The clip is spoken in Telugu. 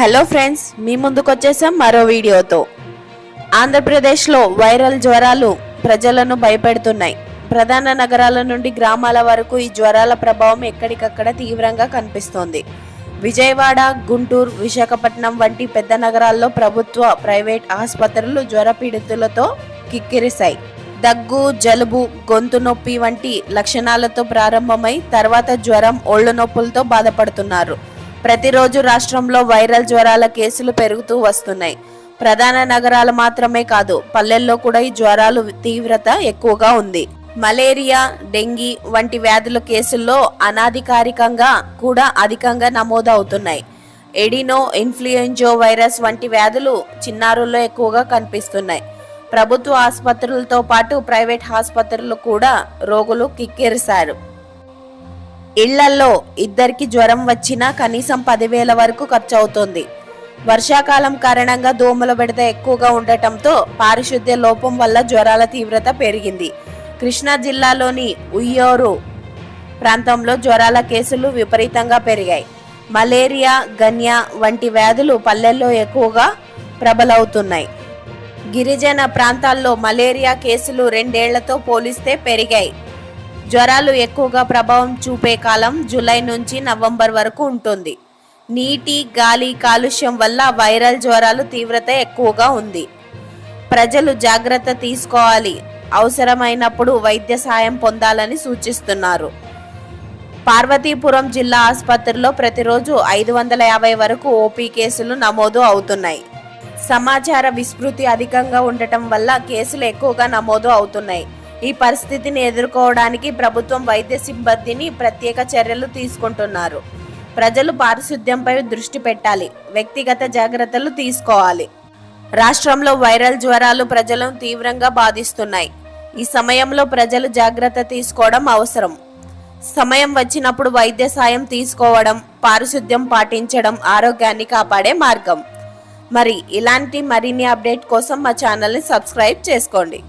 హలో ఫ్రెండ్స్, మీ ముందుకు వచ్చేసాం మరో వీడియోతో. ఆంధ్రప్రదేశ్లో వైరల్ జ్వరాలు ప్రజలను భయపెడుతున్నాయి. ప్రధాన నగరాల నుండి గ్రామాల వరకు ఈ జ్వరాల ప్రభావం ఎక్కడికక్కడ తీవ్రంగా కనిపిస్తోంది. విజయవాడ, గుంటూరు, విశాఖపట్నం వంటి పెద్ద నగరాల్లో ప్రభుత్వ, ప్రైవేట్ ఆసుపత్రులు జ్వర పీడితులతో కిక్కిరిశాయి. దగ్గు, జలుబు, గొంతు నొప్పి వంటి లక్షణాలతో ప్రారంభమై తర్వాత జ్వరం, ఒళ్ళు నొప్పులతో బాధపడుతున్నారు. ప్రతిరోజు రాష్ట్రంలో వైరల్ జ్వరాల కేసులు పెరుగుతూ వస్తున్నాయి. ప్రధాన నగరాలు మాత్రమే కాదు, పల్లెల్లో కూడా ఈ జ్వరాలు తీవ్రత ఎక్కువగా ఉంది. మలేరియా, డెంగీ వంటి వ్యాధుల కేసుల్లో అనధికారికంగా కూడా అధికంగా నమోదు అవుతున్నాయి. ఎడినో ఇన్ఫ్లుయెంజా వైరస్ వంటి వ్యాధులు చిన్నారుల్లో ఎక్కువగా కనిపిస్తున్నాయి. ప్రభుత్వ ఆసుపత్రులతో పాటు ప్రైవేట్ ఆసుపత్రులు కూడా రోగులు కిక్కిరిశారు. ఇళ్లలో ఇద్దరికి జ్వరం వచ్చినా కనీసం 10,000 వరకు ఖర్చు అవుతోంది. వర్షాకాలం కారణంగా దోమల బెడద ఎక్కువగా ఉండటంతో పారిశుద్ధ్య లోపం వల్ల జ్వరాల తీవ్రత పెరిగింది. కృష్ణా జిల్లాలోని ఉయ్యూరు ప్రాంతంలో జ్వరాల కేసులు విపరీతంగా పెరిగాయి. మలేరియా, గన్యా వంటి వ్యాధులు పల్లెల్లో ఎక్కువగా ప్రబలవుతున్నాయి. గిరిజన ప్రాంతాల్లో మలేరియా కేసులు 2 ఏళ్లతో పోలిస్తే పెరిగాయి. జ్వరాలు ఎక్కువగా ప్రభావం చూపే కాలం జూలై నుంచి నవంబర్ వరకు ఉంటుంది. నీటి, గాలి కాలుష్యం వల్ల వైరల్ జ్వరాలు తీవ్రత ఎక్కువగా ఉంది. ప్రజలు జాగ్రత్త తీసుకోవాలి, అవసరమైనప్పుడు వైద్య సాయం పొందాలని సూచిస్తున్నారు. పార్వతీపురం జిల్లా ఆసుపత్రిలో ప్రతిరోజు 550 వరకు ఓపీ కేసులు నమోదు అవుతున్నాయి. సమాచార విస్మృతి అధికంగా ఉండటం వల్ల కేసులు ఎక్కువగా నమోదు అవుతున్నాయి. ఈ పరిస్థితిని ఎదుర్కోవడానికి ప్రభుత్వం వైద్య సిబ్బందిని ప్రత్యేక చర్యలు తీసుకుంటున్నారు. ప్రజలు పారిశుద్ధ్యంపై దృష్టి పెట్టాలి, వ్యక్తిగత జాగ్రత్తలు తీసుకోవాలి. రాష్ట్రంలో వైరల్ జ్వరాలు ప్రజలను తీవ్రంగా బాధిస్తున్నాయి. ఈ సమయంలో ప్రజలు జాగ్రత్త తీసుకోవడం అవసరం. సమయం వచ్చినప్పుడు వైద్య సాయం తీసుకోవడం, పారిశుద్ధ్యం పాటించడం ఆరోగ్యాన్ని కాపాడే మార్గం. మరి ఇలాంటి మరిన్ని అప్డేట్ కోసం మా ఛానల్ని సబ్స్క్రైబ్ చేసుకోండి.